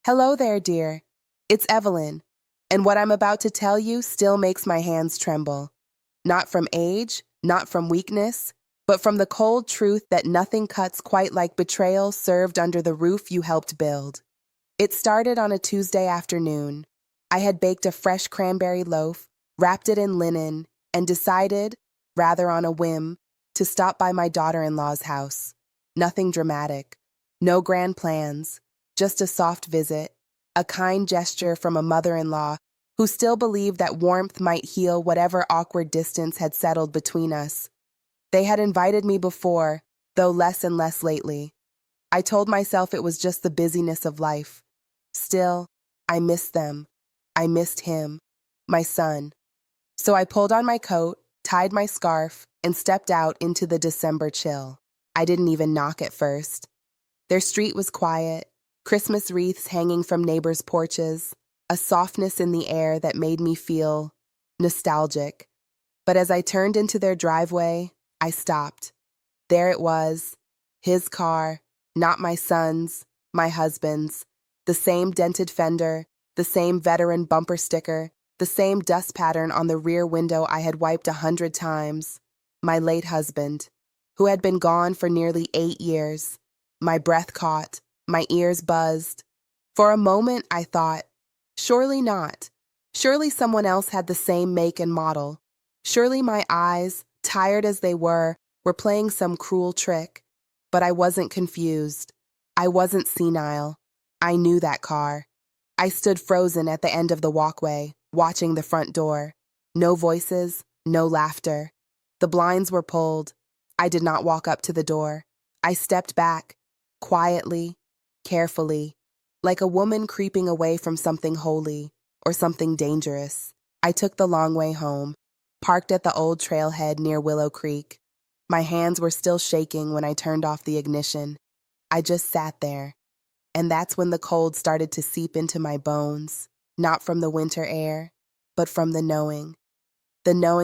Hello there, dear. It's Evelyn, and what I'm about to tell you still makes my hands tremble. Not from age, not from weakness, but from the cold truth that nothing cuts quite like betrayal served under the roof you helped build. It started on a Tuesday afternoon. I had baked a fresh cranberry loaf, wrapped it in linen, and decided, rather on a whim, to stop by my daughter-in-law's house. Nothing dramatic, no grand plans, just a soft visit, a kind gesture from a mother-in-law who still believed that warmth might heal whatever awkward distance had settled between us. They had invited me before, though less and less lately. I told myself it was just the busyness of life. Still, I missed them. I missed him, my son. So I pulled on my coat, tied my scarf, and stepped out into the December chill. I didn't even knock at first. Their street was quiet, Christmas wreaths hanging from neighbors' porches, a softness in the air that made me feel nostalgic. But as I turned into their driveway, I stopped. There it was, his car, not my son's, my husband's, the same dented fender, the same veteran bumper sticker, the same dust pattern on the rear window I had wiped 100 times. My late husband, who had been gone for nearly 8 years. My breath caught, my ears buzzed. For a moment I thought, surely not. Surely someone else had the same make and model. Surely my eyes, tired as they were playing some cruel trick. But I wasn't confused. I wasn't senile. I knew that car. I stood frozen at the end of the walkway, watching the front door. No voices, no laughter. The blinds were pulled. I did not walk up to the door. I stepped back, quietly, carefully, like a woman creeping away from something holy or something dangerous. I took the long way home, parked at the old trailhead near Willow Creek. My hands were still shaking when I turned off the ignition. I just sat there. And that's when the cold started to seep into my bones, not from the winter air, but from the knowing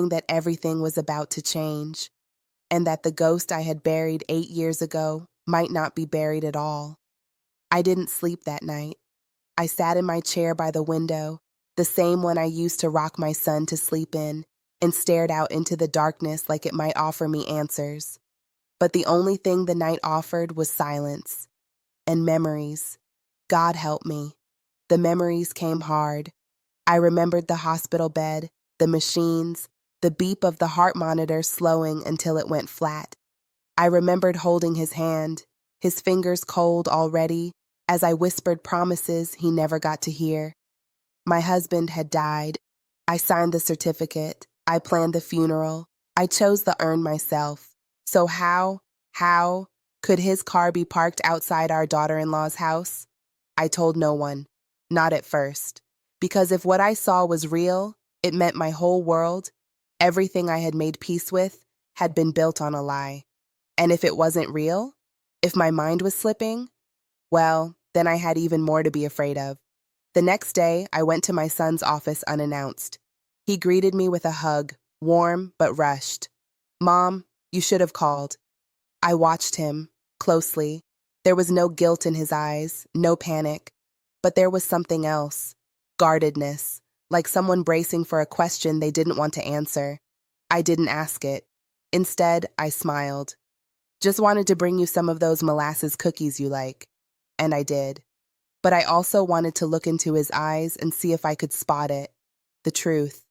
that everything was about to change, and that the ghost I had buried 8 years ago might not be buried at all. I didn't sleep that night. I sat in my chair by the window, the same one I used to rock my son to sleep in, and stared out into the darkness like it might offer me answers. But the only thing the night offered was silence. And memories. God help me. The memories came hard. I remembered the hospital bed, the machines, the beep of the heart monitor slowing until it went flat. I remembered holding his hand, his fingers cold already, as I whispered promises he never got to hear. My husband had died. I signed the certificate. I planned the funeral. I chose the urn myself. So how could his car be parked outside our daughter-in-law's house? I told no one, not at first, because if what I saw was real, it meant my whole world, everything I had made peace with, had been built on a lie. And if it wasn't real, if my mind was slipping, well, then I had even more to be afraid of. The next day, I went to my son's office unannounced. He greeted me with a hug, warm but rushed. "Mom, you should have called." I watched him, closely. There was no guilt in his eyes, no panic. But there was something else. Guardedness, like someone bracing for a question they didn't want to answer. I didn't ask it. Instead, I smiled. "Just wanted to bring you some of those molasses cookies you like." And I did. But I also wanted to look into his eyes and see if I could spot it. The truth.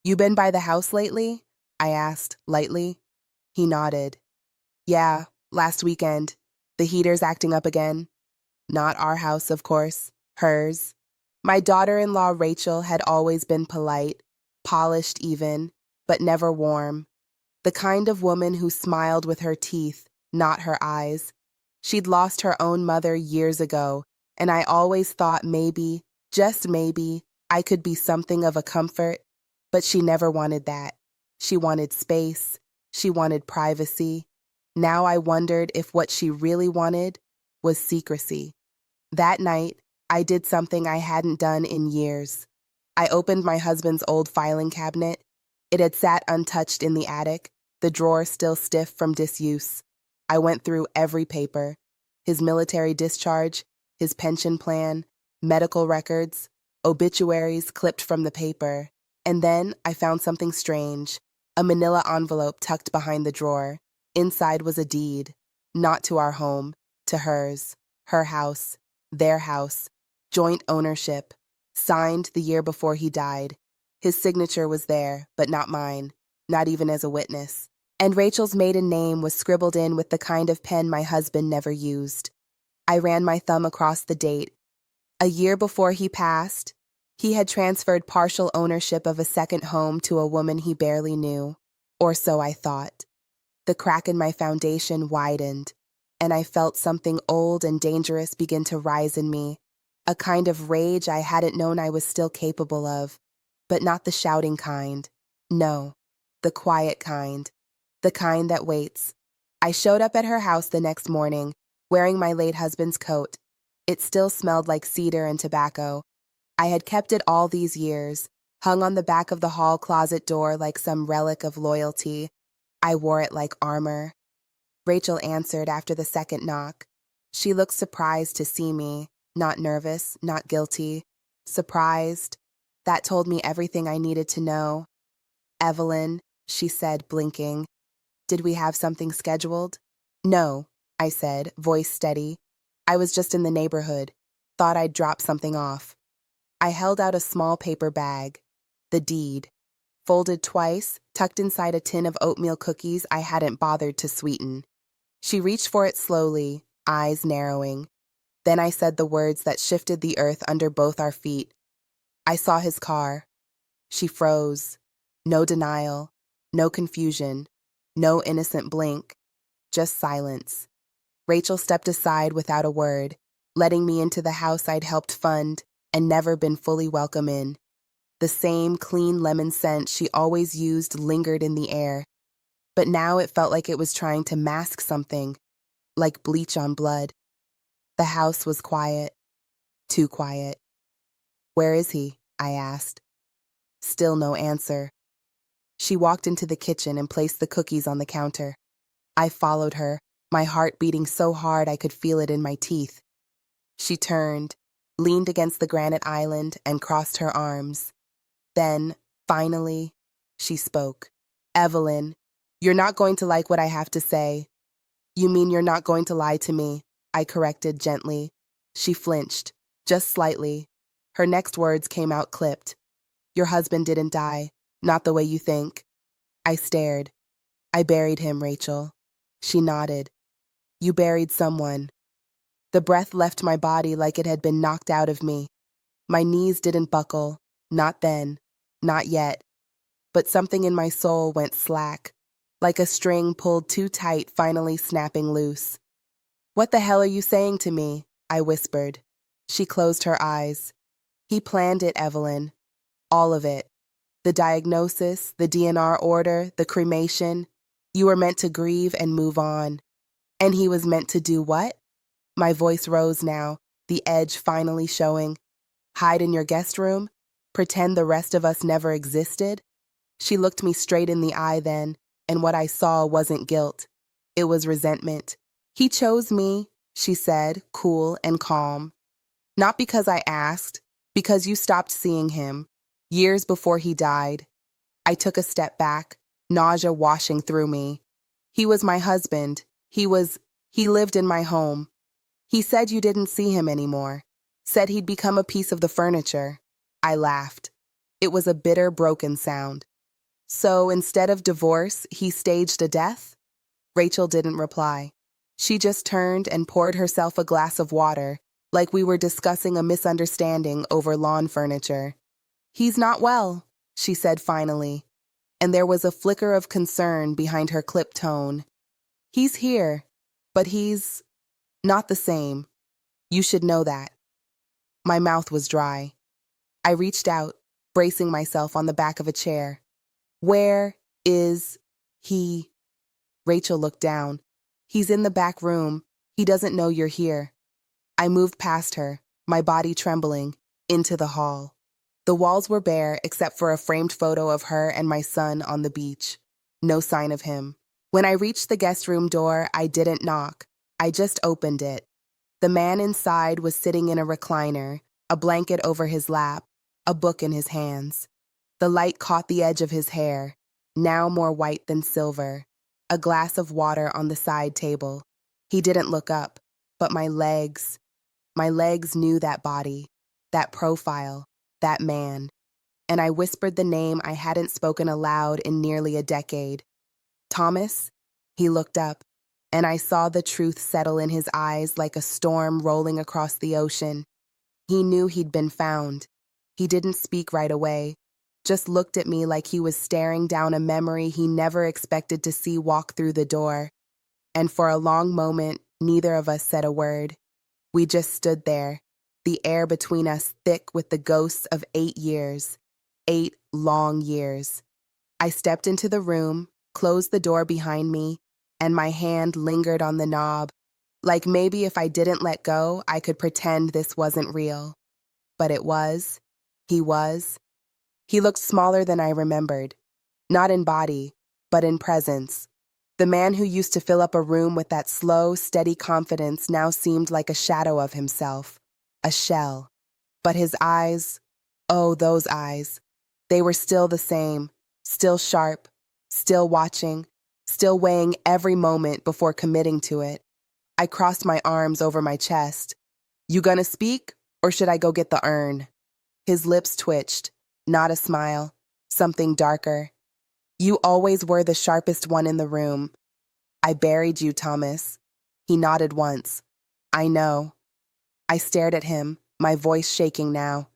"You been by the house lately?" I asked, lightly. He nodded. "Yeah, last weekend. The heater's acting up again." Not our house, of course. Hers. My daughter-in-law Rachel had always been polite, polished even, but never warm. The kind of woman who smiled with her teeth, not her eyes. She'd lost her own mother years ago, and I always thought maybe, just maybe, I could be something of a comfort, but she never wanted that. She wanted space. She wanted privacy. Now I wondered if what she really wanted was secrecy. That night, I did something I hadn't done in years. I opened my husband's old filing cabinet. It had sat untouched in the attic, the drawer still stiff from disuse. I went through every paper. His military discharge, his pension plan, medical records, obituaries clipped from the paper. And then I found something strange, a manila envelope tucked behind the drawer. Inside was a deed, not to our home, to hers, her house, their house, joint ownership, signed the year before he died. His signature was there, but not mine, not even as a witness. And Rachel's maiden name was scribbled in with the kind of pen my husband never used. I ran my thumb across the date. A year before he passed, he had transferred partial ownership of a second home to a woman he barely knew, or so I thought. The crack in my foundation widened, and I felt something old and dangerous begin to rise in me, a kind of rage I hadn't known I was still capable of, but not the shouting kind. No, the quiet kind, the kind that waits. I showed up at her house the next morning, wearing my late husband's coat. It still smelled like cedar and tobacco. I had kept it all these years, hung on the back of the hall closet door like some relic of loyalty. I wore it like armor. Rachel answered after the second knock. She looked surprised to see me, not nervous, not guilty. Surprised. That told me everything I needed to know. "Evelyn," she said, blinking. "Did we have something scheduled?" "No," I said, voice steady. "I was just in the neighborhood. Thought I'd drop something off." I held out a small paper bag. The deed. Folded twice, tucked inside a tin of oatmeal cookies I hadn't bothered to sweeten. She reached for it slowly, eyes narrowing. Then I said the words that shifted the earth under both our feet. "I saw his car." She froze. No denial, no confusion, no innocent blink, just silence. Rachel stepped aside without a word, letting me into the house I'd helped fund and never been fully welcome in. The same clean lemon scent she always used lingered in the air, but now it felt like it was trying to mask something, like bleach on blood. The house was quiet, too quiet. "Where is he?" I asked. Still no answer. She walked into the kitchen and placed the cookies on the counter. I followed her, my heart beating so hard I could feel it in my teeth. She turned, leaned against the granite island, and crossed her arms. Then, finally, she spoke. "Evelyn, you're not going to like what I have to say." "You mean you're not going to lie to me?" I corrected gently. She flinched, just slightly. Her next words came out clipped. "Your husband didn't die, not the way you think." I stared. "I buried him, Rachel." She nodded. "You buried someone." The breath left my body like it had been knocked out of me. My knees didn't buckle, not then, not yet. But something in my soul went slack, like a string pulled too tight finally snapping loose. "What the hell are you saying to me?" I whispered. She closed her eyes. "He planned it, Evelyn. All of it. The diagnosis, the DNR order, the cremation. You were meant to grieve and move on. And he was meant to do what?" My voice rose now, the edge finally showing. "Hide in your guest room? Pretend the rest of us never existed?" She looked me straight in the eye then, and what I saw wasn't guilt. It was resentment. "He chose me," she said, cool and calm. "Not because I asked, because you stopped seeing him, years before he died." I took a step back, nausea washing through me. "He was my husband. He lived in my home. He said you didn't see him anymore. Said he'd become a piece of the furniture." I laughed. It was a bitter, broken sound. "So instead of divorce, he staged a death?" Rachel didn't reply. She just turned and poured herself a glass of water, like we were discussing a misunderstanding over lawn furniture. "He's not well," she said finally, and there was a flicker of concern behind her clipped tone. "He's here, but he's not the same. You should know that." My mouth was dry. I reached out, bracing myself on the back of a chair. "Where is he?" Rachel looked down. "He's in the back room. He doesn't know you're here." I moved past her, my body trembling, into the hall. The walls were bare except for a framed photo of her and my son on the beach. No sign of him. When I reached the guest room door, I didn't knock. I just opened it. The man inside was sitting in a recliner, a blanket over his lap, a book in his hands. The light caught the edge of his hair, now more white than silver, a glass of water on the side table. He didn't look up, but my legs knew that body, that profile, that man. And I whispered the name I hadn't spoken aloud in nearly a decade. Thomas? He looked up, and I saw the truth settle in his eyes like a storm rolling across the ocean. He knew he'd been found. He didn't speak right away, just looked at me like he was staring down a memory he never expected to see walk through the door. And for a long moment, neither of us said a word. We just stood there, the air between us thick with the ghosts of 8 years, 8 long years. I stepped into the room, closed the door behind me, and my hand lingered on the knob, like maybe if I didn't let go, I could pretend this wasn't real. But it was. He was. He looked smaller than I remembered, not in body, but in presence. The man who used to fill up a room with that slow, steady confidence now seemed like a shadow of himself, a shell. But his eyes, oh, those eyes, they were still the same, still sharp, still watching, still weighing every moment before committing to it. I crossed my arms over my chest. You gonna speak, or should I go get the urn? His lips twitched, not a smile, something darker. You always were the sharpest one in the room. I buried you, Thomas. He nodded once. I know. I stared at him, my voice shaking now.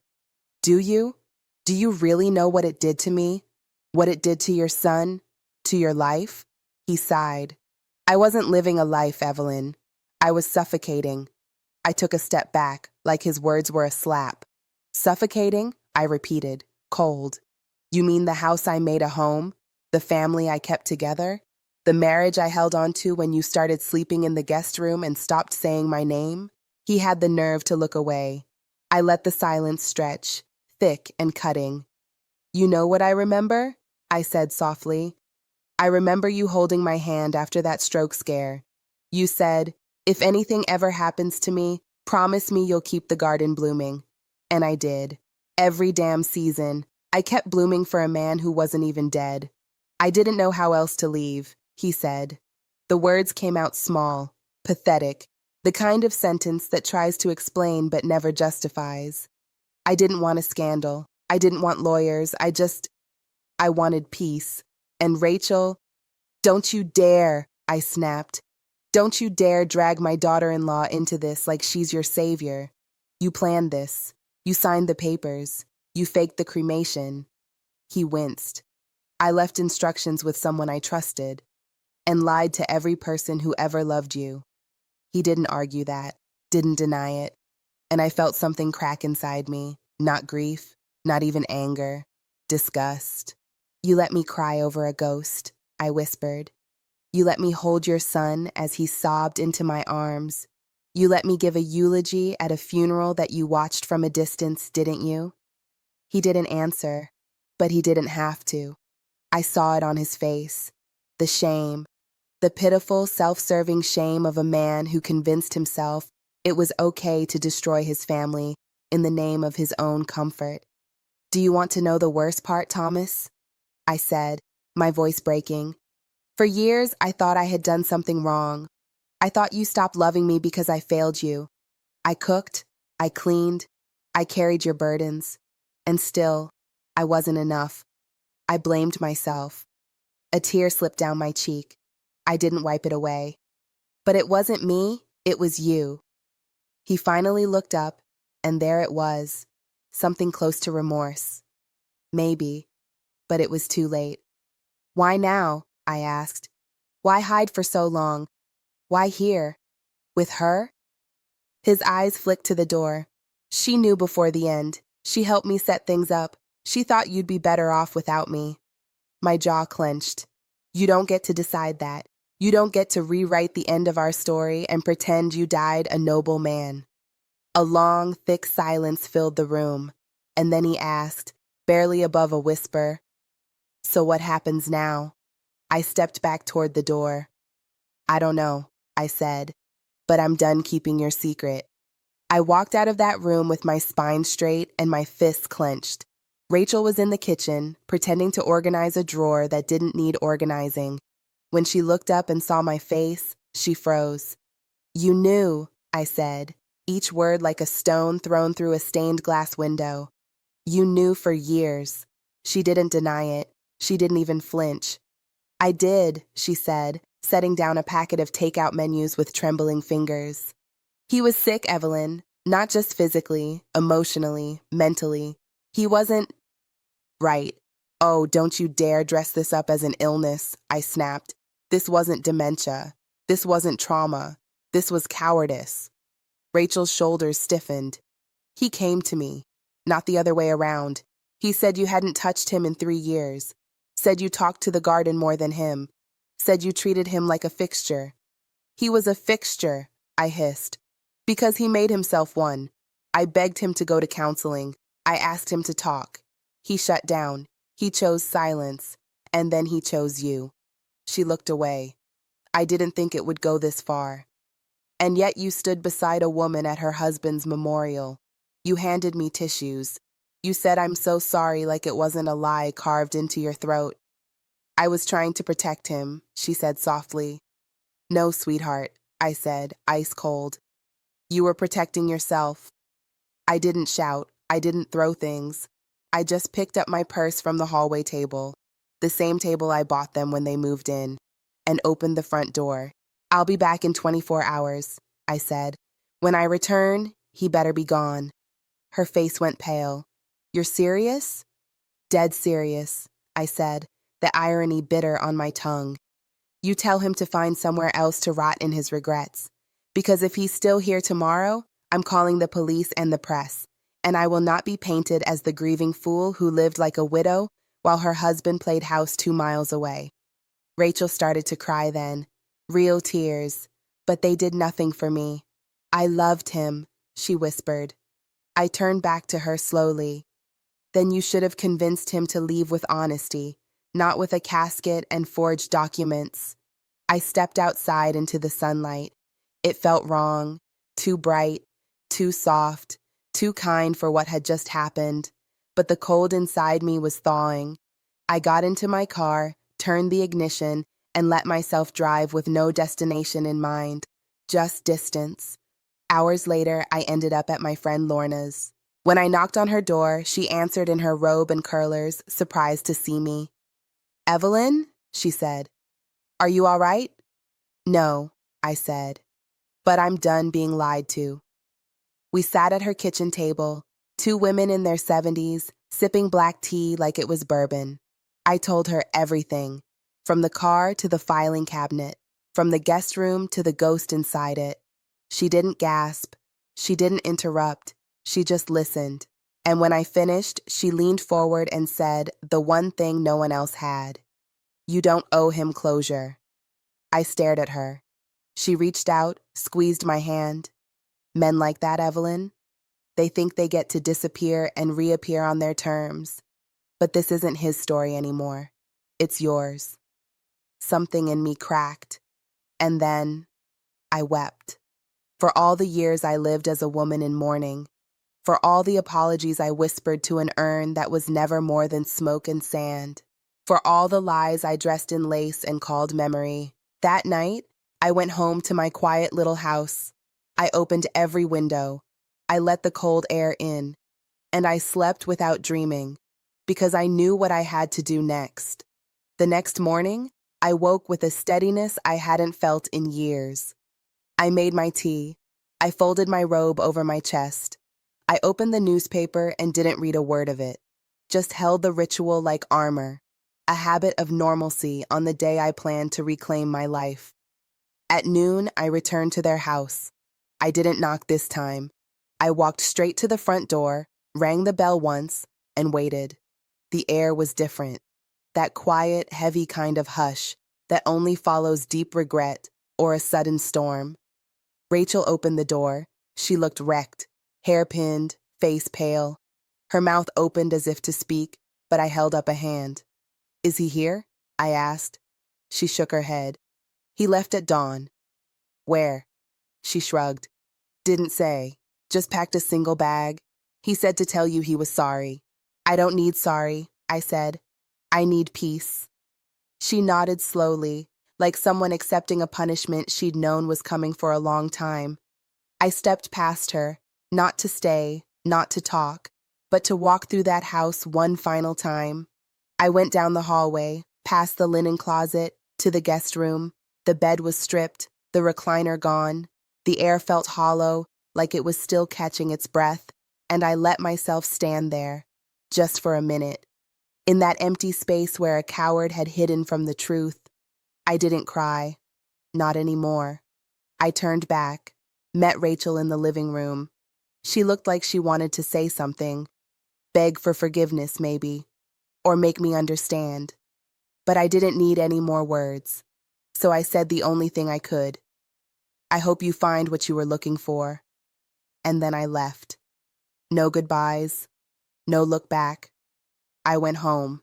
Do you? Do you really know what it did to me? What it did to your son? To your life? He sighed. I wasn't living a life, Evelyn. I was suffocating. I took a step back, like his words were a slap. Suffocating? I repeated, cold. You mean the house I made a home? The family I kept together? The marriage I held on to when you started sleeping in the guest room and stopped saying my name? He had the nerve to look away. I let the silence stretch, thick and cutting. You know what I remember? I said softly. I remember you holding my hand after that stroke scare. You said, if anything ever happens to me, promise me you'll keep the garden blooming. And I did. Every damn season, I kept blooming for a man who wasn't even dead. I didn't know how else to leave, he said. The words came out small, pathetic, the kind of sentence that tries to explain but never justifies. I didn't want a scandal. I didn't want lawyers. I wanted peace. And Rachel, don't you dare, I snapped. Don't you dare drag my daughter-in-law into this like she's your savior. You planned this. You signed the papers. You faked the cremation. He winced. I left instructions with someone I trusted and lied to every person who ever loved you. He didn't argue that, didn't deny it, and I felt something crack inside me, not grief, not even anger, disgust. You let me cry over a ghost, I whispered. You let me hold your son as he sobbed into my arms. You let me give a eulogy at a funeral that you watched from a distance, didn't you? He didn't answer, but he didn't have to. I saw it on his face. The shame, the pitiful, self-serving shame of a man who convinced himself it was okay to destroy his family in the name of his own comfort. Do you want to know the worst part, Thomas? I said, my voice breaking. For years, I thought I had done something wrong. I thought you stopped loving me because I failed you. I cooked, I cleaned, I carried your burdens. And still, I wasn't enough. I blamed myself. A tear slipped down my cheek. I didn't wipe it away. But it wasn't me, it was you. He finally looked up, and there it was, something close to remorse. Maybe, but it was too late. Why now? I asked. Why hide for so long? Why here? With her? His eyes flicked to the door. She knew before the end. She helped me set things up. She thought you'd be better off without me. My jaw clenched. You don't get to decide that. You don't get to rewrite the end of our story and pretend you died a noble man. A long, thick silence filled the room, and then he asked, barely above a whisper, so what happens now? I stepped back toward the door. I don't know, I said, but I'm done keeping your secret. I walked out of that room with my spine straight and my fists clenched. Rachel was in the kitchen, pretending to organize a drawer that didn't need organizing. When she looked up and saw my face, she froze. "You knew," I said, each word like a stone thrown through a stained glass window. "You knew for years." She didn't deny it. She didn't even flinch. "I did," she said, setting down a packet of takeout menus with trembling fingers. "He was sick, Evelyn, not just physically, emotionally, mentally. He wasn't—" "Right. Oh, don't you dare dress this up as an illness," I snapped. "This wasn't dementia. This wasn't trauma. This was cowardice." Rachel's shoulders stiffened. "He came to me, not the other way around. He said you hadn't touched him in 3 years. Said you talked to the garden more than him. Said you treated him like a fixture." "He was a fixture," I hissed, "because he made himself one. I begged him to go to counseling. I asked him to talk. He shut down. He chose silence. And then he chose you." She looked away. "I didn't think it would go this far. And yet you stood beside a woman at her husband's memorial. You handed me tissues. You said I'm so sorry like it wasn't a lie carved into your throat." "I was trying to protect him," she said softly. "No, sweetheart," I said, ice cold. "You were protecting yourself." I didn't shout. I didn't throw things. I just picked up my purse from the hallway table, the same table I bought them when they moved in, and opened the front door. "I'll be back in 24 hours, I said. "When I return, he better be gone." Her face went pale. "You're serious?" "Dead serious," I said, the irony bitter on my tongue. "You tell him to find somewhere else to rot in his regrets. Because if he's still here tomorrow, I'm calling the police and the press, and I will not be painted as the grieving fool who lived like a widow while her husband played house 2 miles away." Rachel started to cry then. Real tears, but they did nothing for me. "I loved him," she whispered. I turned back to her slowly. "Then you should have convinced him to leave with honesty, not with a casket and forged documents." I stepped outside into the sunlight. It felt wrong, too bright, too soft, too kind for what had just happened, but the cold inside me was thawing. I got into my car, turned the ignition, and let myself drive with no destination in mind, just distance. Hours later, I ended up at my friend Lorna's. When I knocked on her door, she answered in her robe and curlers, surprised to see me. "Evelyn?" she said. "Are you all right?" "No," I said, "but I'm done being lied to." We sat at her kitchen table, 2 women in their 70s, sipping black tea like it was bourbon. I told her everything, from the car to the filing cabinet, from the guest room to the ghost inside it. She didn't gasp. She didn't interrupt. She just listened. And when I finished, she leaned forward and said the one thing no one else had. "You don't owe him closure." I stared at her. She reached out, squeezed my hand. "Men like that, Evelyn, they think they get to disappear and reappear on their terms. But this isn't his story anymore. It's yours." Something in me cracked. And then I wept. For all the years I lived as a woman in mourning. For all the apologies I whispered to an urn that was never more than smoke and sand. For all the lies I dressed in lace and called memory. That night, I went home to my quiet little house. I opened every window. I let the cold air in. And I slept without dreaming, because I knew what I had to do next. The next morning, I woke with a steadiness I hadn't felt in years. I made my tea. I folded my robe over my chest. I opened the newspaper and didn't read a word of it, just held the ritual like armor, a habit of normalcy on the day I planned to reclaim my life. At noon, I returned to their house. I didn't knock this time. I walked straight to the front door, rang the bell once, and waited. The air was different. That quiet, heavy kind of hush that only follows deep regret or a sudden storm. Rachel opened the door. She looked wrecked, hair-pinned, face pale. Her mouth opened as if to speak, but I held up a hand. "Is he here?" I asked. She shook her head. "He left at dawn." "Where?" She shrugged. "Didn't say. just packed a single bag. He said to tell you he was sorry. I don't need sorry, I said. I need peace. She nodded slowly, like someone accepting a punishment she'd known was coming for a long time. I stepped past her, not to stay, not to talk, but to walk through that house one final time. I went down the hallway, past the linen closet, to the guest room. The bed was stripped, the recliner gone. The air felt hollow, like it was still catching its breath, and I let myself stand there, just for a minute. In that empty space where a coward had hidden from the truth, I didn't cry. Not anymore. I turned back, met Rachel in the living room. She looked like she wanted to say something, beg for forgiveness maybe, or make me understand. But I didn't need any more words, so I said the only thing I could. I hope you find what you were looking for. And then I left. No goodbyes, no look back. I went home,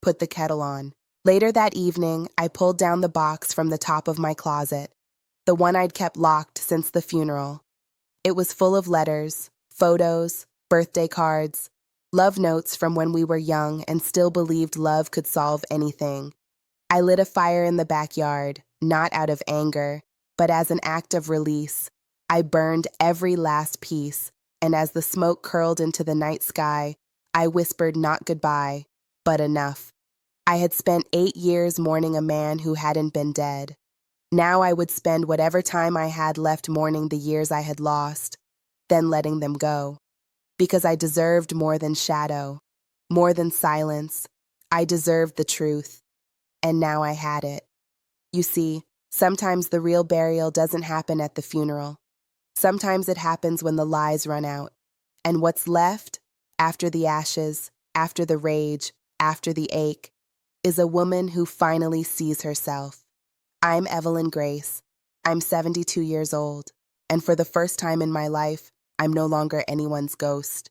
put the kettle on. Later that evening, I pulled down the box from the top of my closet, the one I'd kept locked since the funeral. It was full of letters, photos, birthday cards, love notes from when we were young and still believed love could solve anything. I lit a fire in the backyard, not out of anger, but as an act of release. I burned every last piece, and as the smoke curled into the night sky, I whispered not goodbye, but enough. I had spent 8 years mourning a man who hadn't been dead. Now I would spend whatever time I had left mourning the years I had lost, then letting them go. Because I deserved more than shadow, more than silence. I deserved the truth. And now I had it. You see, sometimes the real burial doesn't happen at the funeral. Sometimes it happens when the lies run out. And what's left, after the ashes, after the rage, after the ache, is a woman who finally sees herself. I'm Evelyn Grace. I'm 72 years old. And for the first time in my life, I'm no longer anyone's ghost.